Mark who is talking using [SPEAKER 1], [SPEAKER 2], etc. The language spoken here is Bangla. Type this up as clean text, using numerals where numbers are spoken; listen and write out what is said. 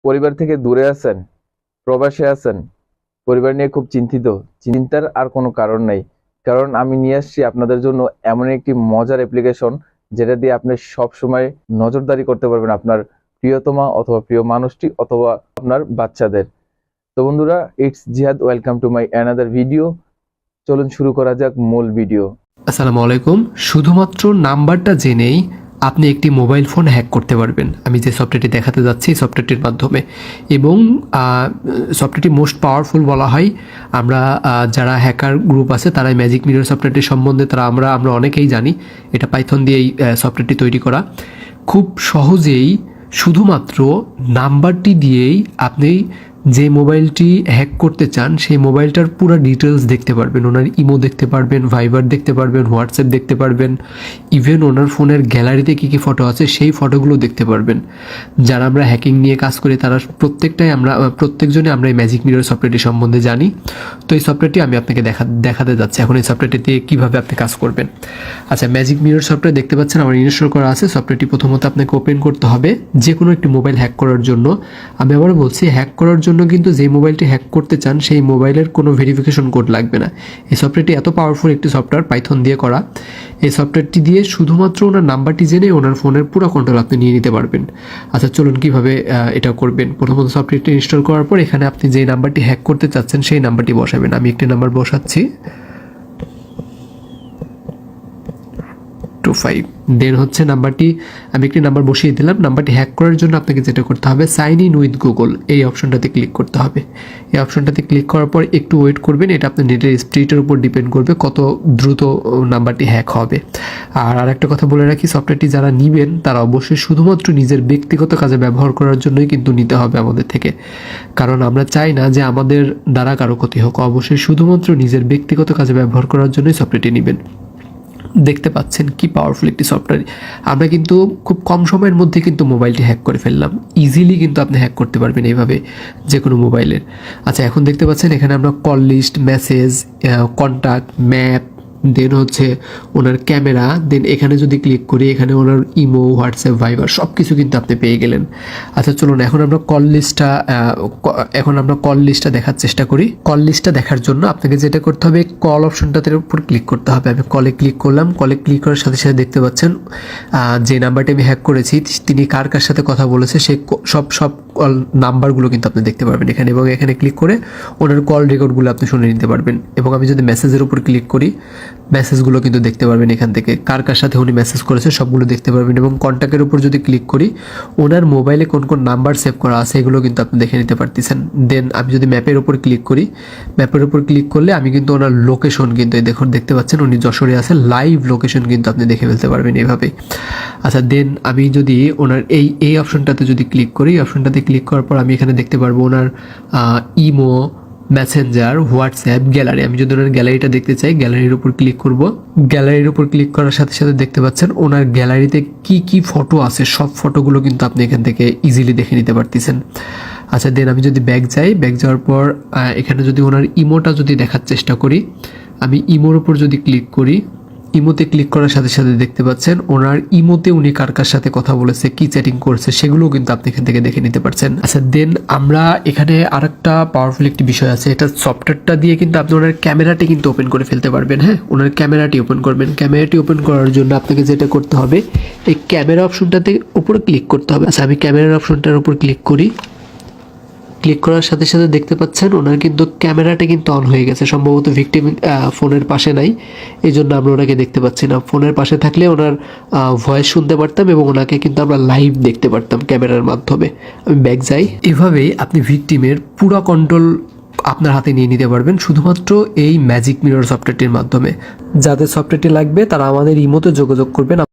[SPEAKER 1] পরিবার থেকে দূরে আছেন, প্রবাসে আছেন, পরিবার নিয়ে খুব চিন্তিত, চিন্তার আর কোনো কারণ নেই। কারণ আমি নিয়ে আসছি আপনাদের জন্য এমন একটি মজার অ্যাপ্লিকেশন, যেটা দিয়ে আপনি সব সময় নজরদারি করতে পারবেন আপনার প্রিয়তমা অথবা প্রিয় মানুষটি অথবা আপনার বাচ্চাদের। তো বন্ধুরা, ইটস জিহাদ, welcome to my another video. চলুন শুরু করা যাক মূল ভিডিও।
[SPEAKER 2] আসসালামু আলাইকুম। শুধুমাত্র নাম্বারটা জেনেই আপনি একটি মোবাইল ফোন হ্যাক করতে পারবেন আমি যে সফটওয়্যারটি দেখাতে যাচ্ছি এই সফটওয়্যারটির মাধ্যমে। এবং সফটওয়্যারটি মোস্ট পাওয়ারফুল বলা হয়। আমরা যারা হ্যাকার গ্রুপ আছে তারা ম্যাজিক মিরর সফটওয়্যারটির সম্বন্ধে আমরা অনেকেই জানি। এটা পাইথন দিয়েই সফটওয়্যারটি তৈরি করা। খুব সহজেই শুধুমাত্র নাম্বারটি দিয়েই আপনি যে মোবাইলটি হ্যাক করতে চান সেই মোবাইলটার পুরো ডিটেলস দেখতে পারবেন। ওনার ইমো দেখতে পারবেন, ভাইবার দেখতে পারবেন, হোয়াটসঅ্যাপ দেখতে পারবেন, ইভেন ওনার ফোনের গ্যালারিতে কী কী ফটো আছে সেই ফটোগুলো দেখতে পারবেন। যারা আমরা হ্যাকিং নিয়ে কাজ করি তারা প্রত্যেকজনে আমরা এই ম্যাজিক মিরর সফটওয়্যারটি সম্বন্ধে জানি। তো এই সফটওয়্যারটি আমি আপনাকে দেখাতে যাচ্ছি এখন এই সফটওয়্যারটিতে কীভাবে আপনি কাজ করবেন। আচ্ছা, ম্যাজিক মিরর সফটওয়্যার দেখতে পাচ্ছেন আমার ইনস্টল করা আছে। সফটওয়্যারটি প্রথমত আপনাকে ওপেন করতে হবে যে কোনো একটি মোবাইল হ্যাক করার জন্য। আমি আবার বলছি, হ্যাক করার জন্য কিন্তু যে মোবাইলটি হ্যাক করতে চান সেই মোবাইলের কোনো ভেরিফিকেশন কোড লাগবে না। এই সফটওয়্যারটি এত পাওয়ারফুল একটি সফটওয়্যার, পাইথন দিয়ে করা। এই সফটওয়্যারটি দিয়ে শুধুমাত্র ওনার নাম্বারটি জেনে ওনার ফোনের পুরো কন্ট্রোল আপনি নিয়ে নিতে পারবেন। আচ্ছা, চলুন কীভাবে এটা করবেন। প্রথমত সফটওয়্যারটি ইনস্টল করার পর এখানে আপনি যেই নাম্বারটি হ্যাক করতে চাচ্ছেন সেই নাম্বারটি বসাবেন। আমি একটি নাম্বার বসাচ্ছি 25। দেন হচ্ছে নাম্বারটি আমি একটি নাম্বার বসিয়ে দিলাম। নাম্বারটি হ্যাক করার জন্য আপনাকে যেটা করতে হবে, সাইন ইন উইথ গুগল এই অপশনটাতে ক্লিক করতে হবে। এই অপশনটাতে ক্লিক করার পর একটু ওয়েট করবেন। এটা আপনার নেটের স্পিডের উপর ডিপেন্ড করবে কত দ্রুত নাম্বারটি হ্যাক হবে। আর একটা কথা বলে রাখি, সফটওয়্যারটি যারা নেবেন তারা অবশ্যই শুধুমাত্র নিজের ব্যক্তিগত কাজে ব্যবহার করার জন্যই কিন্তু নিতে হবে আমাদের থেকে। কারণ আমরা চাই না যে আমাদের দ্বারা কারো ক্ষতি হোক। অবশ্যই শুধুমাত্র নিজের ব্যক্তিগত কাজে ব্যবহার করার জন্যই সফটওয়্যারটি নেবেন। দেখতে পাচ্ছেন কি পাওয়ারফুল একটি সফটওয়্যার। আমরা কিন্তু খুব কম সময়ের মধ্যে কিন্তু মোবাইলটি হ্যাক করে ফেললাম। ইজিলি কিন্তু আপনি হ্যাক করতে পারবেন এইভাবে যে কোনো মোবাইলের। আচ্ছা, এখন দেখতে পাচ্ছেন এখানে আমরা call list, message, contact, map, then হচ্ছে ওনার ক্যামেরা, দেন এখানে যদি ক্লিক করি এখানে ওনার ইমো, হোয়াটসঅ্যাপ, ভাইবার সব কিছু কিন্তু আপনি পেয়ে গেলেন। আচ্ছা, চলুন এখন আমরা কল লিস্টটা দেখার চেষ্টা করি। কল লিস্টটা দেখার জন্য আপনাকে যেটা করতে হবে, কল অপশনটাতে উপর ক্লিক করতে হবে। আমি কলে ক্লিক করলাম। কলে ক্লিক করার সাথে সাথে দেখতে পাচ্ছেন যে নাম্বারটি আমি হ্যাক করেছি তিনি কার সাথে কথা বলেছে সেই সব কল নাম্বারগুলো কিন্তু আপনি দেখতে পারবেন এখানে। এবং এখানে ক্লিক করে ওনার কল রেকর্ডগুলো আপনি শুনে নিতে পারবেন। এবং আমি যদি মেসেজের উপর ক্লিক করি, মেসেজগুলো কিন্তু দেখতে পারবেন এখান থেকে। কার সাথে উনি মেসেজ করেছে সবগুলো দেখতে পারবেন। এবং কন্ট্যাক্টের উপর যদি ক্লিক করি, ওনার মোবাইলে কোন কোন নাম্বার সেভ করা আছে এগুলো কিন্তু আপনি দেখে নিতে পারতেছেন। দেন আমি যদি ম্যাপের উপর ক্লিক করি, ম্যাপের উপর ক্লিক করলে আমি কিন্তু ওনার লোকেশন কিন্তু দেখতে পাচ্ছেন উনি যশোরে আছে, লাইভ লোকেশন কিন্তু আপনি দেখে ফেলতে পারবেন এইভাবে। আচ্ছা, দেন আমি যদি ওনার এই অপশনটাতে যদি ক্লিক করি, অপশনটাতে ক্লিক করার পর আমি এখানে দেখতে পারবো ওনার ইমো, মেসেঞ্জার, হোয়াটসঅ্যাপ, গ্যালারি। আমি যদি ওনার গ্যালারিটা দেখতে চাই, গ্যালারির উপর ক্লিক করব। গ্যালারির উপর ক্লিক করার সাথে সাথে দেখতে পাচ্ছেন ওনার গ্যালারিতে কি কি ফটো আছে সব ফটোগুলো কিন্তু আপনি এখান থেকে ইজিলি দেখে নিতে পারতেছেন। আচ্ছা, দেন আমি যদি ব্যাক যাই, ব্যাক যাওয়ার পর এখানে যদি ওনার ইমোটা যদি দেখার চেষ্টা করি, আমি ইমোর উপর যদি ক্লিক করি, ইমোতে ক্লিক করার সাথে সাথে দেখতে পাচ্ছেন ওনার ইমোতে উনি কার সাথে কথা বলেছে, কি চ্যাটিং করছে সেগুলোও কিন্তু আপনি এখান থেকে দেখে নিতে পারছেন। আচ্ছা, দেন আমরা এখানে আরেকটা পাওয়ারফুল একটি বিষয় আছে। এটা সফটওয়্যারটা দিয়ে কিন্তু আপনি ওনার ক্যামেরাটি কিন্তু ওপেন করে ফেলতে পারবেন। হ্যাঁ, ওনার ক্যামেরাটি ওপেন করবেন। ক্যামেরাটি ওপেন করার জন্য আপনাকে যেটা করতে হবে, এই ক্যামেরা অপশনটাতে উপরে ক্লিক করতে হবে। আচ্ছা, আমি ক্যামেরার অপশনটার উপর ক্লিক করি। ক্লিক করার সাথে সাথে দেখতে পাচ্ছেন ওনার কিন্তু ক্যামেরাটা কিন্তু অন হয়ে গেছে। সম্ভবত ভিকটিম ফোনের পাশে নাই, এই জন্য আমরা ওনাকে দেখতে পাচ্ছি না। ফোনের পাশে থাকলে ওনার ভয়েস শুনতে পারতাম এবং ওনাকে কিন্তু আমরা লাইভ দেখতে পারতাম ক্যামেরার মাধ্যমে। আমি ব্যাক যাই। এভাবেই আপনি ভিকটিমের পুরো কন্ট্রোল আপনার হাতে নিয়ে নিতে পারবেন শুধুমাত্র এই ম্যাজিক মিরর সফটওয়্যারটির মাধ্যমে। যাদের সফটওয়্যারটি লাগবে তারা আমাদের ইমোতে যোগাযোগ করবেন।